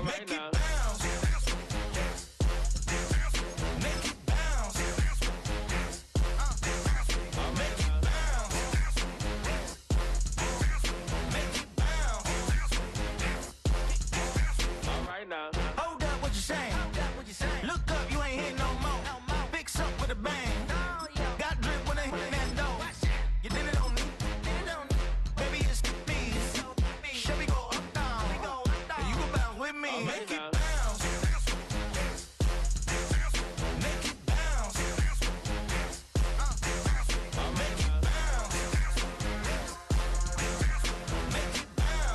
Make it bounce. Make it bounce. Make it bounce. Make it bounce. All right now. Hold up, what you saying? Look up, you ain't here no more. Fix up with a bang. Got drip when they hit that door. You did it on me. Baby, it's me. Shall we go up, down? And you go bounce with me. Make it bounce. Make it bounce. Make it bounce. Make it bounce.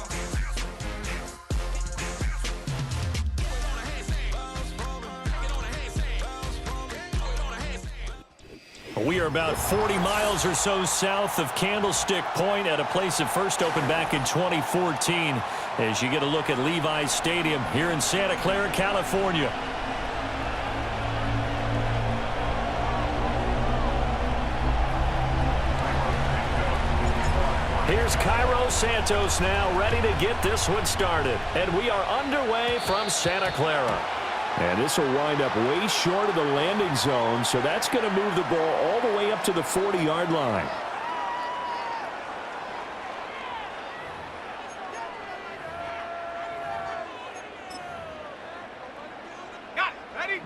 We are about 40 miles or so south of Candlestick Point at a place that first opened back in 2014 as you get a look at Levi's Stadium here in Santa Clara, California. Here's Cairo Santos now ready to get this one started. And we are underway from Santa Clara. And this will wind up way short of the landing zone, so that's going to move the ball all the way up to the 40-yard line. Got it. Ready?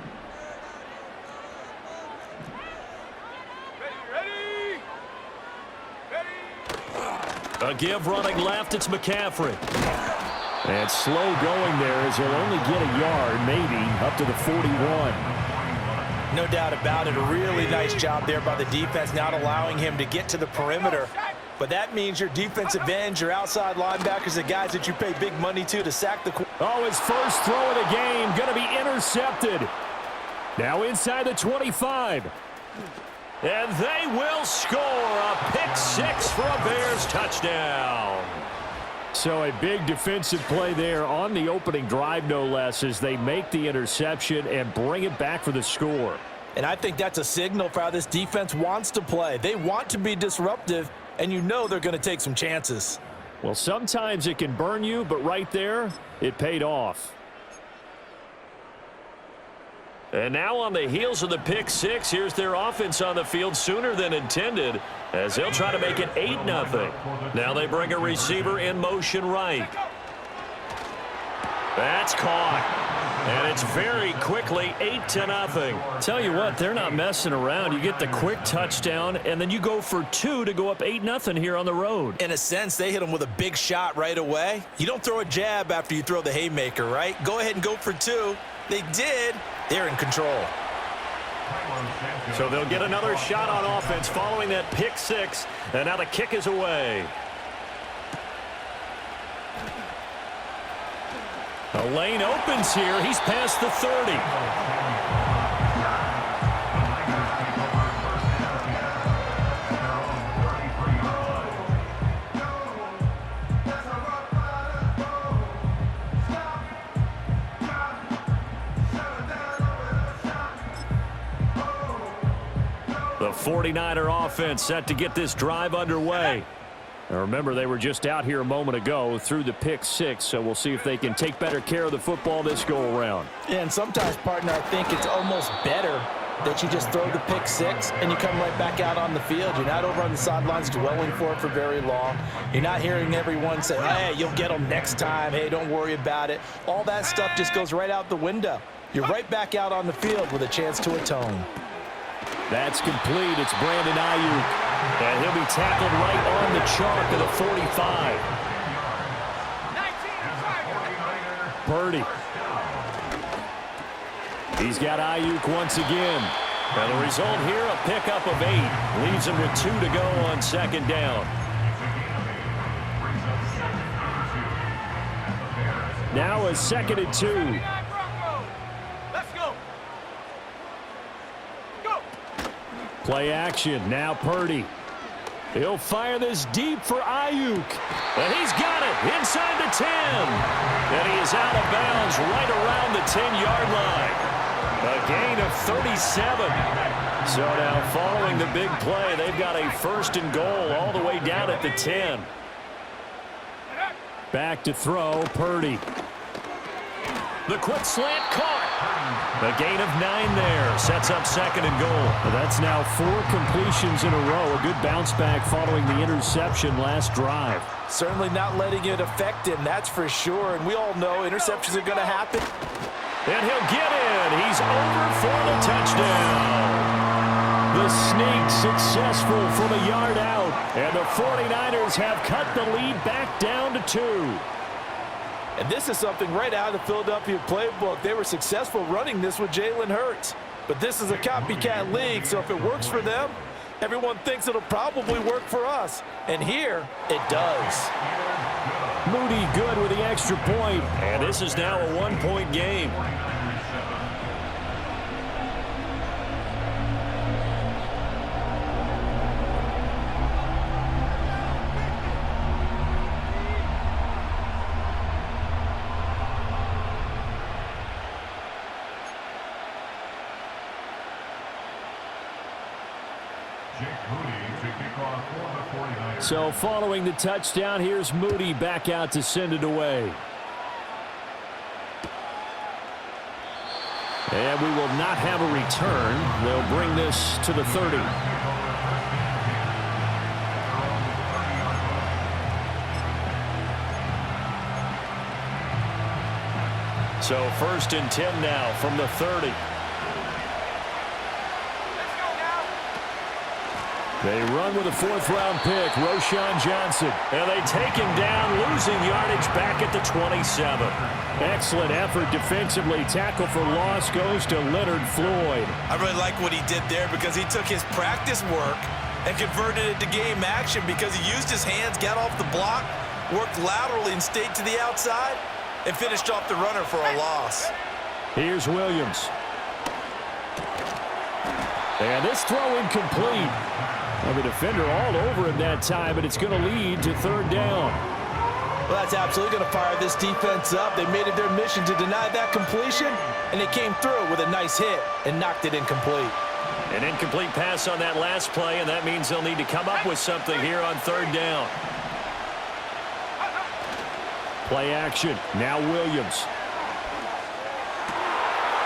Ready? A give running left, it's McCaffrey. And slow going there as he'll only get a yard, maybe, up to the 41. No doubt about it. A really nice job there by the defense, not allowing him to get to the perimeter. But that means your defensive ends, your outside linebackers, the guys that you pay big money to sack the... Oh, his first throw of the game going to be intercepted. Now inside the 25. And they will score a pick six for a Bears touchdown. So a big defensive play there on the opening drive, no less, as they make the interception and bring it back for the score. And I think that's a signal for how this defense wants to play. They want to be disruptive, and you know they're going to take some chances. Well, sometimes it can burn you, but right there, it paid off. And now on the heels of the pick six, here's their offense on the field sooner than intended as they'll try to make it 8-0. Now they bring a receiver in motion right. That's caught. And it's very quickly 8-0. Tell you what, they're not messing around. You get the quick touchdown, and then you go for two to go up 8-0 here on the road. In a sense, they hit him with a big shot right away. You don't throw a jab after you throw the haymaker, right? Go ahead and go for two. They did. They're in control. So they'll get another shot on offense following that pick six. And now the kick is away. A lane opens here. He's past the 30. The 49er offense set to get this drive underway. Now remember, they were just out here a moment ago through the pick six, so we'll see if they can take better care of the football this go-around. And sometimes, partner, I think it's almost better that you just throw the pick six and you come right back out on the field. You're not over on the sidelines dwelling for it for very long. You're not hearing everyone say, hey, you'll get them next time. Hey, don't worry about it. All that stuff just goes right out the window. You're right back out on the field with a chance to atone. That's complete. It's Brandon Ayuk. And he'll be tackled right on the chalk of the 45. Purdy. He's got Ayuk once again. And the result here, a pickup of 8. Leaves him with 2 to go on second down. Now a 2nd and 2. Play action. Now Purdy. He'll fire this deep for Ayuk. And he's got it inside the 10. And he is out of bounds right around the 10-yard line. A gain of 37. So now following the big play, they've got a 1st and goal all the way down at the 10. Back to throw, Purdy. The quick slant caught. A gain of 9 there. Sets up 2nd and goal. Well, that's now 4 completions in a row. A good bounce back following the interception last drive. Certainly not letting it affect him, that's for sure. And we all know interceptions are going to happen. And he'll get in. He's over for the touchdown. The sneak successful from a yard out. And the 49ers have cut the lead back down to 2. And this is something right out of the Philadelphia playbook. They were successful running this with Jalen Hurts. But this is a copycat league, so if it works for them, everyone thinks it'll probably work for us. And here, it does. Moody good with the extra point. And this is now a 1-point game. So following the touchdown, here's Moody back out to send it away. And we will not have a return. They'll bring this to the 30. So 1st and 10 now from the 30. They run with a 4th-round pick, Roschon Johnson. And they take him down, losing yardage back at the 27. Excellent effort defensively. Tackle for loss goes to Leonard Floyd. I really like what he did there because he took his practice work and converted it to game action because he used his hands, got off the block, worked laterally and stayed to the outside, and finished off the runner for a loss. Here's Williams. And this throw incomplete. Well, the defender all over him that time, but it's going to lead to 3rd down. Well, that's absolutely going to fire this defense up. They made it their mission to deny that completion, and they came through with a nice hit and knocked it incomplete. An incomplete pass on that last play, and that means they'll need to come up with something here on 3rd down. Play action. Now Williams.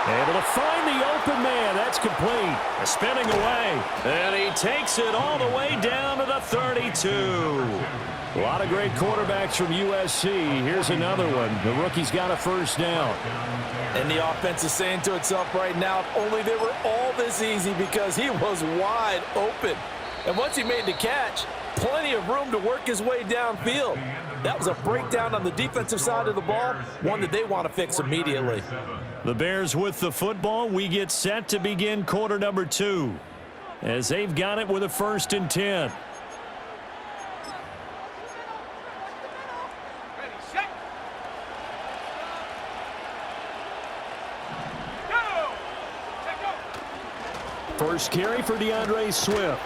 Able to find the open man. That's complete. Spinning away. And he takes it all the way down to the 32. A lot of great quarterbacks from USC. Here's another one. The rookie's got a 1st down. And the offense is saying to itself right now, if only they were all this easy, because he was wide open. And once he made the catch, plenty of room to work his way downfield. That was a breakdown on the defensive side of the ball, one that they want to fix immediately. The Bears with the football. We get set to begin quarter number 2 as they've got it with a 1st and 10. Ready, set. Go! Set, go! First carry for DeAndre Swift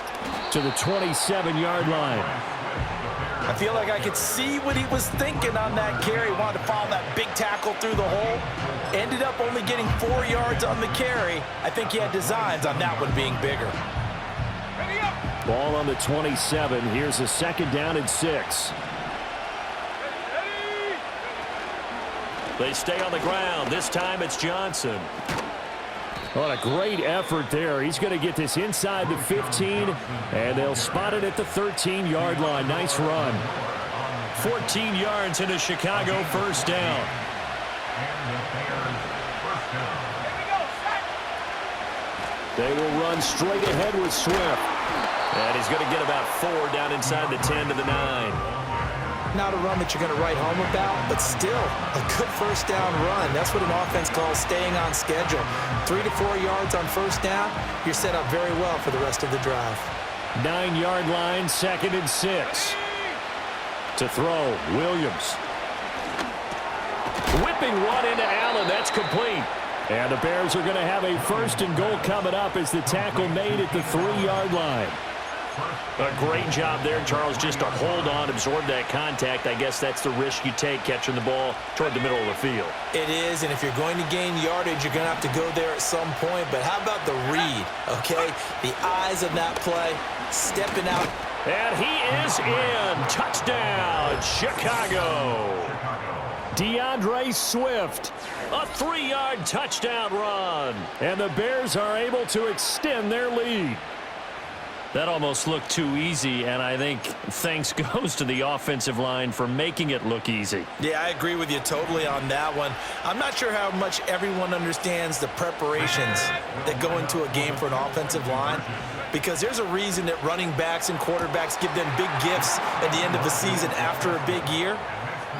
to the 27-yard line. I feel like I could see what he was thinking on that carry. He wanted to follow that big tackle through the hole. Ended up only getting 4 yards on the carry. I think he had designs on that one being bigger. Ready up! Ball on the 27. Here's a 2nd down and 6. Ready! They stay on the ground. This time it's Johnson. What a great effort there. He's going to get this inside the 15, and they'll spot it at the 13-yard line. Nice run. 14 yards into Chicago, 1st down. They will run straight ahead with Swift. And he's going to get about 4 down inside the 10 to the 9. Not a run that you're going to write home about, but still a good 1st down run. That's what an offense calls staying on schedule. 3 to 4 yards on 1st down, you're set up very well for the rest of the drive. 9-yard line, 2nd and 6. To throw, Williams. Whipping one into Allen. That's complete. And the Bears are going to have a 1st and goal coming up as the tackle made at the 3-yard line. A great job there, Charles, just to hold on, absorb that contact. I guess that's the risk you take catching the ball toward the middle of the field. It is, and if you're going to gain yardage, you're going to have to go there at some point. But how about the read, okay? The eyes of that play, stepping out. And he is in. Touchdown, Chicago. DeAndre Swift. A 3-yard touchdown run. And the Bears are able to extend their lead. That almost looked too easy, and I think thanks goes to the offensive line for making it look easy. Yeah, I agree with you totally on that one. I'm not sure how much everyone understands the preparations that go into a game for an offensive line, because there's a reason that running backs and quarterbacks give them big gifts at the end of the season after a big year.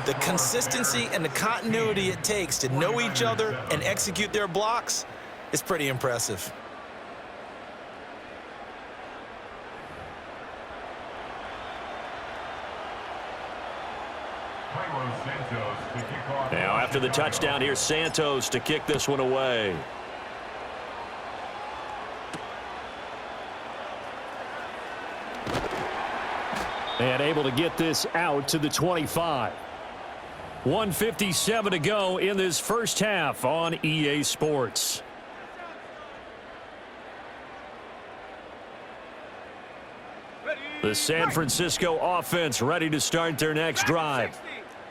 The consistency and the continuity it takes to know each other and execute their blocks is pretty impressive. Now after the touchdown, here's Santos to kick this one away. And able to get this out to the 25. 1:57 to go in this first half on EA Sports. The San Francisco offense ready to start their next drive.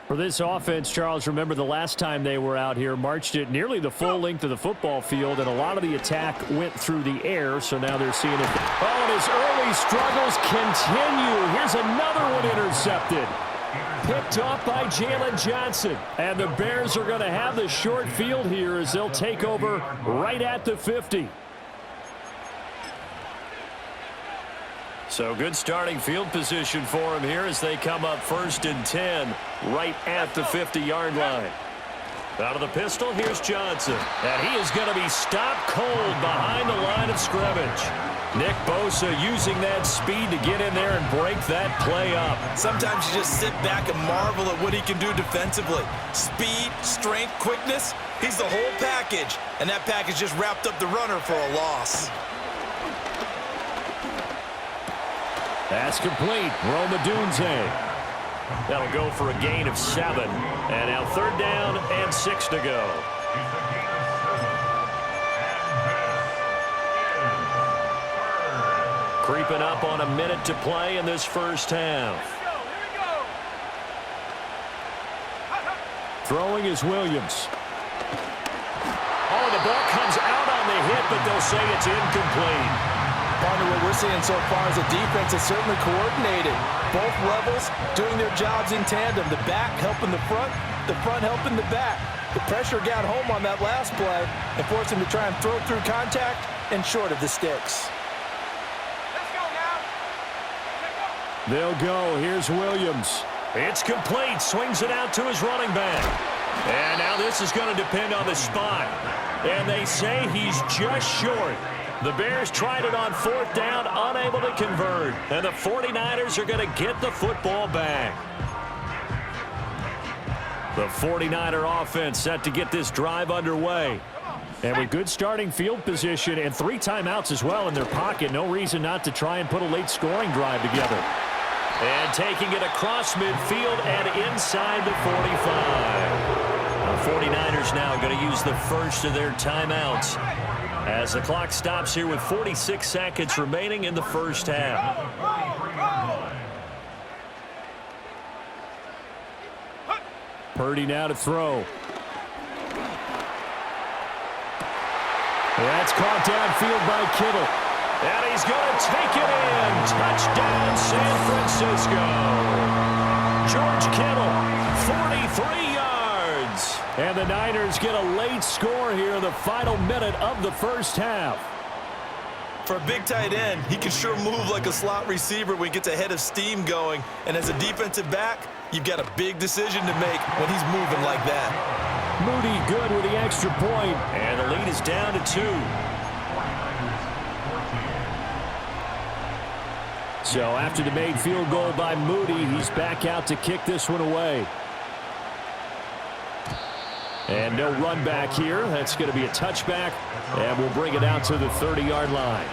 For this offense, Charles, remember the last time they were out here, marched it nearly the full length of the football field, and a lot of the attack went through the air, so now they're seeing it. Oh, and his early struggles continue. Here's another one intercepted. Picked off by Jalen Johnson. And the Bears are going to have the short field here as they'll take over right at the 50. So good starting field position for him here as they come up 1st and 10 right at the 50-yard line. Out of the pistol, here's Johnson. And he is going to be stopped cold behind the line of scrimmage. Nick Bosa using that speed to get in there and break that play up. Sometimes you just sit back and marvel at what he can do defensively. Speed, strength, quickness, he's the whole package. And that package just wrapped up the runner for a loss. That's complete. Roma Dunze. That'll go for a gain of 7. And now 3rd down and 6 to go. Creeping up on a minute to play in this first half. Throwing is Williams. Oh, the ball comes out on the hit, but they'll say it's incomplete. Partner, what we're seeing so far is a defense that's certainly coordinated. Both levels doing their jobs in tandem. The back helping the front helping the back. The pressure got home on that last play and forced him to try and throw through contact and short of the sticks. They'll go. Here's Williams. It's complete. Swings it out to his running back. And now this is going to depend on the spot. And they say he's just short. The Bears tried it on 4th down, unable to convert. And the 49ers are going to get the football back. The 49er offense set to get this drive underway. And with good starting field position and 3 timeouts as well in their pocket, no reason not to try and put a late scoring drive together. And taking it across midfield and inside the 45. The 49ers now going to use the first of their timeouts as the clock stops here with 46 seconds remaining in the first half. Purdy now to throw. That's caught downfield by Kittle. And he's going to take it in. Touchdown, San Francisco. George Kittle, 43 yards. And the Niners get a late score here in the final minute of the first half. For a big tight end, he can sure move like a slot receiver when he gets a head of steam going. And as a defensive back, you've got a big decision to make when he's moving like that. Moody good with the extra point. And the lead is down to 2. So after the made field goal by Moody, he's back out to kick this one away. And no run back here. That's going to be a touchback. And we'll bring it out to the 30-yard line.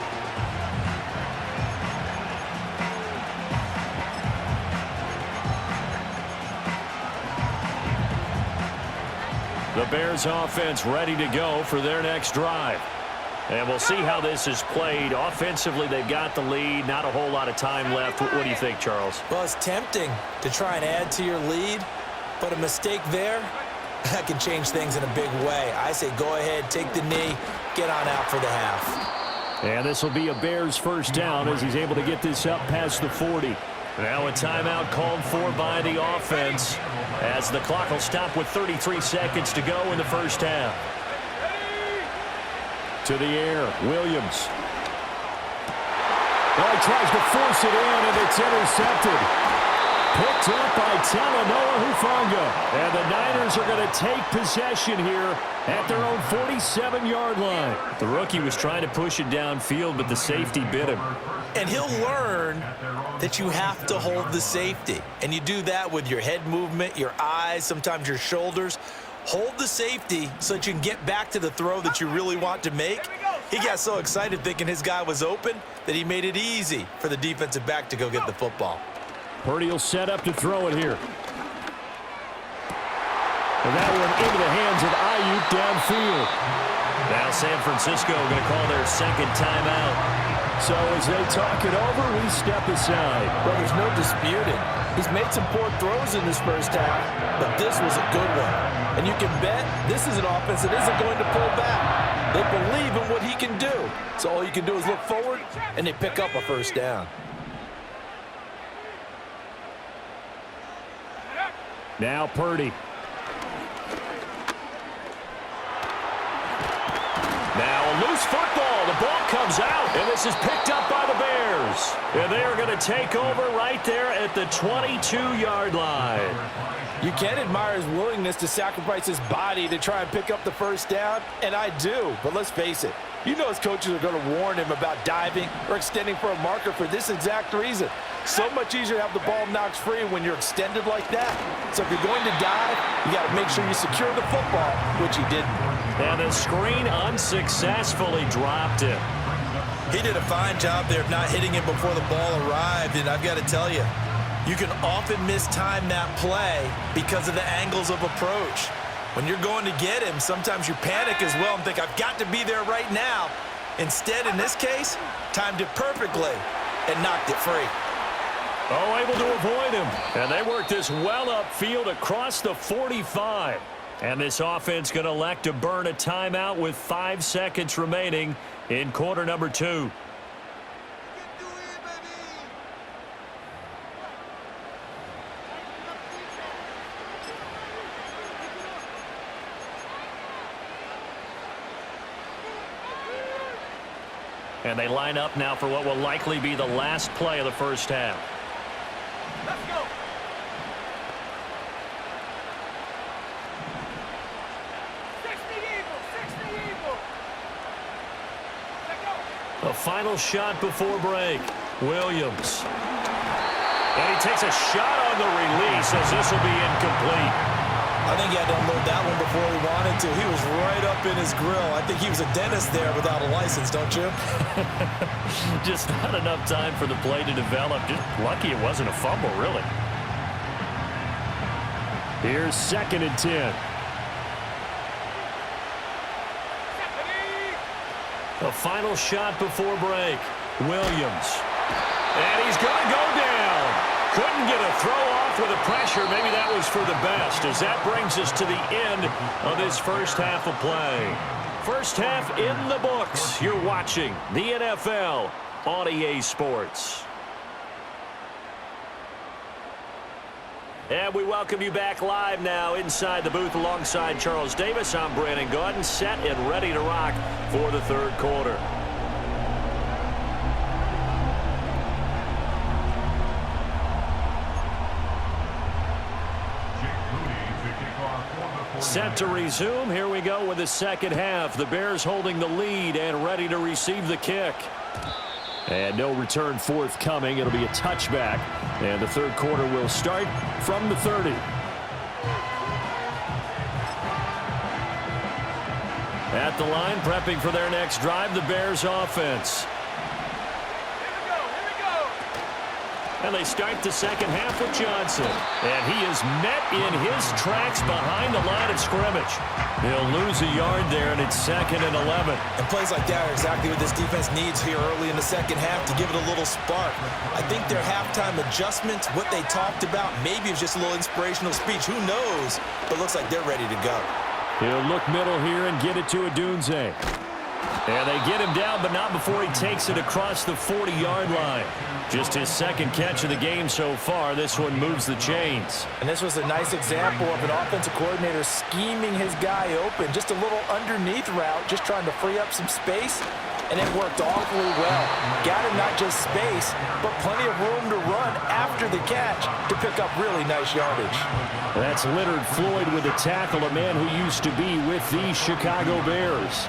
The Bears offense ready to go for their next drive. And we'll see how this is played. Offensively, they've got the lead. Not a whole lot of time left. What do you think, Charles? Well, it's tempting to try and add to your lead, But a mistake there, that can change things in a big way. I say go ahead, take the knee, get on out for the half. And this will be a Bears first down as he's able to get this up past the 40. Now a timeout called for by the offense as the clock will stop with 33 seconds to go in the first half. To the air, Williams. Oh, he tries to force it in, and it's intercepted. Picked up by Talanoa Hufanga. And the Niners are going to take possession here at their own 47-yard line. The rookie was trying to push it downfield, but the safety bit him. And he'll learn that you have to hold the safety. And you do that with your head movement, your eyes, sometimes your shoulders. Hold the safety so that you can get back to the throw that you really want to make. He got so excited thinking his guy was open that he made it easy for the defensive back to go get the football. Purdy will set up to throw it here. And that one into the hands of Ayuk downfield. Now San Francisco going to call their second timeout. So as they talk it over, we step aside. Well, there's no disputing. He's made some poor throws in this first half, but this was a good one. And you can bet this is an offense that isn't going to pull back. They believe in what he can do. So all you can do is look forward, and they pick up a first down. Now Purdy. Now a loose football. The ball comes out, and this is picked up by the Bears. And they are going to take over right there at the 22-yard line. You can admire his willingness to sacrifice his body to try and pick up the first down, and I do. But let's face it, you know his coaches are going to warn him about diving or extending for a marker for this exact reason. So much easier to have the ball knocked free when you're extended like that. So if you're going to dive, you got to make sure you secure the football, which he didn't. And the screen unsuccessfully dropped him. He did a fine job there of not hitting him before the ball arrived, and I've got to tell you, you can often mistime that play because of the angles of approach. When you're going to get him, sometimes you panic as well and think, I've got to be there right now. Instead, in this case, timed it perfectly and knocked it free. Oh, able to avoid him. And they work this well upfield across the 45. And this offense going to elect to burn a timeout with 5 seconds remaining in quarter number 2. And they line up now for what will likely be the last play of the first half. Let's go. A final shot before break. Williams. And he takes a shot on the release as this will be incomplete. I think he had to unload that one before he wanted to. He was right up in his grill. I think he was a dentist there without a license, don't you? Just not enough time for the play to develop. Just lucky it wasn't a fumble, really. Here's 2nd and 10. A final shot before break. Williams. And he's going to go down. Couldn't get a throw off with the pressure. Maybe that was for the best, as that brings us to the end of this first half of play. First half in the books. You're watching the NFL on EA Sports. And we welcome you back live now inside the booth alongside Charles Davis. I'm Brandon Gaudin, set and ready to rock for the third quarter. Set to resume. Here we go with the second half. The Bears holding the lead and ready to receive the kick. And no return forthcoming. It'll be a touchback. And the third quarter will start from the 30. At the line, prepping for their next drive, the Bears offense. Here we go. And they start the second half with Johnson. And he is met in his tracks behind the line of scrimmage. He'll lose a yard there, and it's 2nd and 11. And plays like that are exactly what this defense needs here early in the second half to give it a little spark. I think their halftime adjustments, what they talked about, maybe it's just a little inspirational speech. Who knows? But looks like they're ready to go. He'll look middle here and get it to Adunze. And they get him down, but not before he takes it across the 40-yard line. Just his second catch of the game so far. This one moves the chains. And this was a nice example of an offensive coordinator scheming his guy open. Just a little underneath route, just trying to free up some space. And it worked awfully well. Got him not just space, but plenty of room to run after the catch to pick up really nice yardage. That's Leonard Floyd with a tackle, a man who used to be with the Chicago Bears.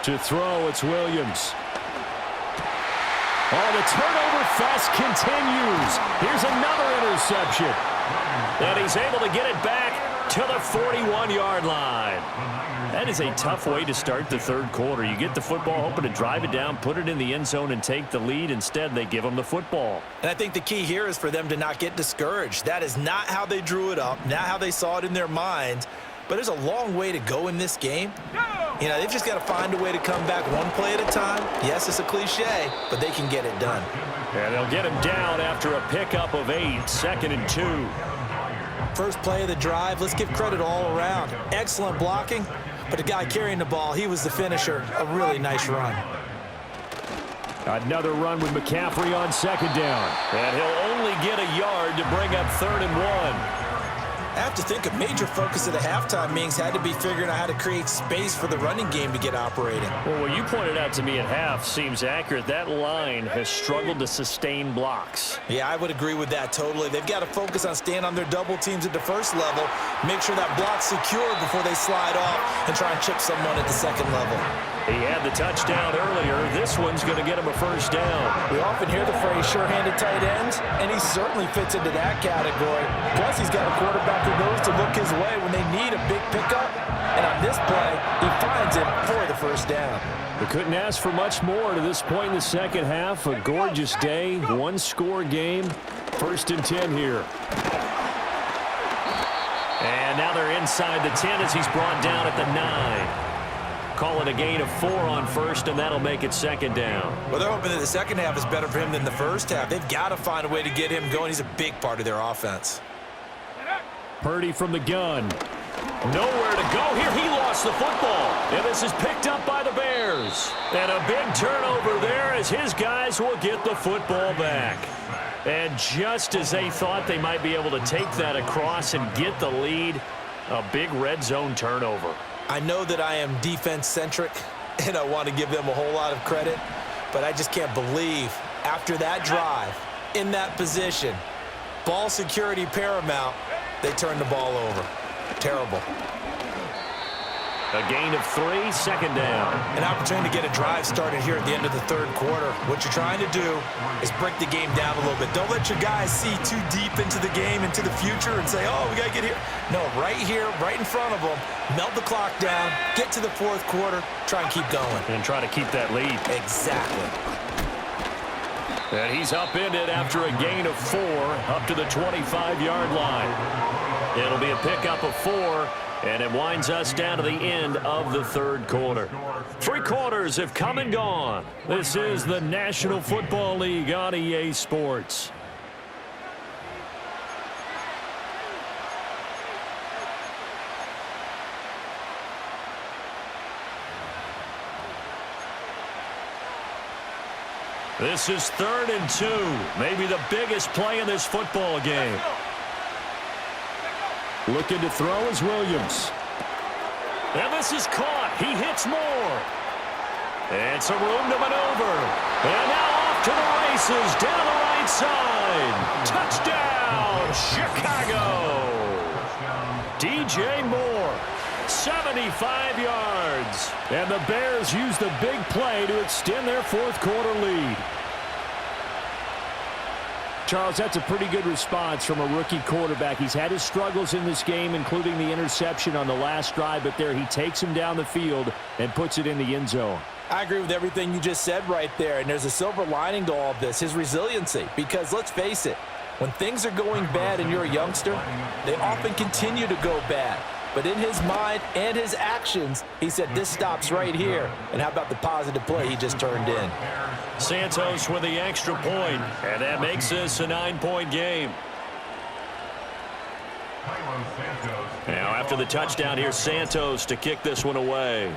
To throw, it's Williams. Oh, the turnover fest continues. Here's another interception. And he's able to get it back to the 41-yard line. That is a tough way to start the third quarter. You get the football, hoping to drive it down, put it in the end zone, and take the lead. Instead, they give them the football. And I think the key here is for them to not get discouraged. That is not how they drew it up, not how they saw it in their minds. But there's a long way to go in this game. You know, they've just got to find a way to come back one play at a time. Yes, it's a cliche, but they can get it done. And they'll get him down after a pickup of 8, 2nd and 2. First play of the drive, let's give credit all around. Excellent blocking, but the guy carrying the ball, he was the finisher. A really nice run. Another run with McCaffrey on 2nd down. And he'll only get a yard to bring up 3rd and 1. I have to think a major focus of the halftime meetings had to be figuring out how to create space for the running game to get operating. Well, what you pointed out to me at half seems accurate. That line has struggled to sustain blocks. Yeah, I would agree with that totally. They've got to focus on staying on their double teams at the first level, make sure that block's secure before they slide off and try and chip someone at the second level. He had the touchdown earlier. This one's going to get him a first down. We often hear the phrase sure-handed tight ends, and he certainly fits into that category. Plus, he's got a quarterback who knows to look his way when they need a big pickup. And on this play, he finds it for the first down. We couldn't ask for much more to this point in the second half. A gorgeous day, one-score game. 1st and 10 here. And now they're inside the 10 as he's brought down at the 9. Call it a gain of 4 on 1st, and that'll make it 2nd down. Well, they're hoping that the second half is better for him than the first half. They've got to find a way to get him going. He's a big part of their offense. Purdy from the gun. Nowhere to go here. He lost the football. And this is picked up by the Bears. And a big turnover there as his guys will get the football back. And just as they thought they might be able to take that across and get the lead, a big red zone turnover. I know that I am defense-centric, and I want to give them a whole lot of credit, but I just can't believe after that drive, in that position, ball security paramount, they turned the ball over. Terrible. A gain of 3, 2nd down. An opportunity to get a drive started here at the end of the third quarter. What you're trying to do is break the game down a little bit. Don't let your guys see too deep into the game, into the future, and say, oh, we got to get here. No, right here, right in front of them, melt the clock down, get to the fourth quarter, try and keep going. And try to keep that lead. Exactly. And he's upended after a gain of 4 up to the 25-yard line. It'll be a pickup of 4. And it winds us down to the end of the third quarter. 3 quarters have come and gone. This is the National Football League on EA Sports. This is 3rd and 2. Maybe the biggest play in this football game. Looking to throw is Williams. And this is caught. He hits more. And some room to maneuver. And now off to the races down the right side. Touchdown, Chicago. DJ Moore, 75 yards. And the Bears use the big play to extend their fourth quarter lead. Charles, that's a pretty good response from a rookie quarterback. He's had his struggles in this game, including the interception on the last drive, but there he takes him down the field and puts it in the end zone. I agree with everything you just said right there, and there's a silver lining to all of this, his resiliency. Because let's face it, when things are going bad and you're a youngster, they often continue to go bad. But in his mind and his actions, he said, this stops right here. And how about the positive play he just turned in? Santos with the extra point, and that makes this a 9-point game. Now, after the touchdown, here's Santos to kick this one away.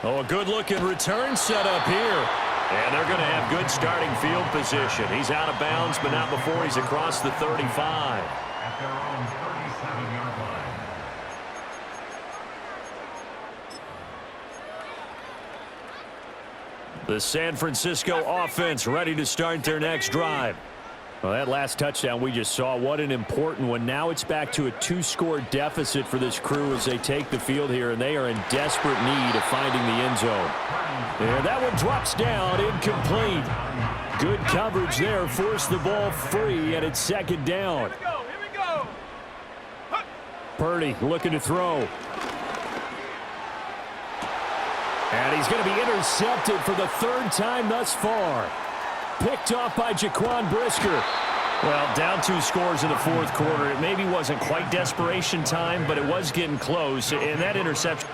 Oh, a good-looking return set up here. And they're going to have good starting field position. He's out of bounds, but not before he's across the 35. At their own 37-yard line. The San Francisco offense ready to start their next drive. Well, that last touchdown we just saw, what an important one. Now it's back to a 2-score deficit for this crew as they take the field here, and they are in desperate need of finding the end zone. And that one drops down, incomplete. Good coverage there, forced the ball free, and it's second down. Here we go. Purdy looking to throw. And he's going to be intercepted for the third time thus far. Picked off by Jaquan Brisker. Well, down 2 scores in the fourth quarter. It maybe wasn't quite desperation time, but it was getting close. And that interception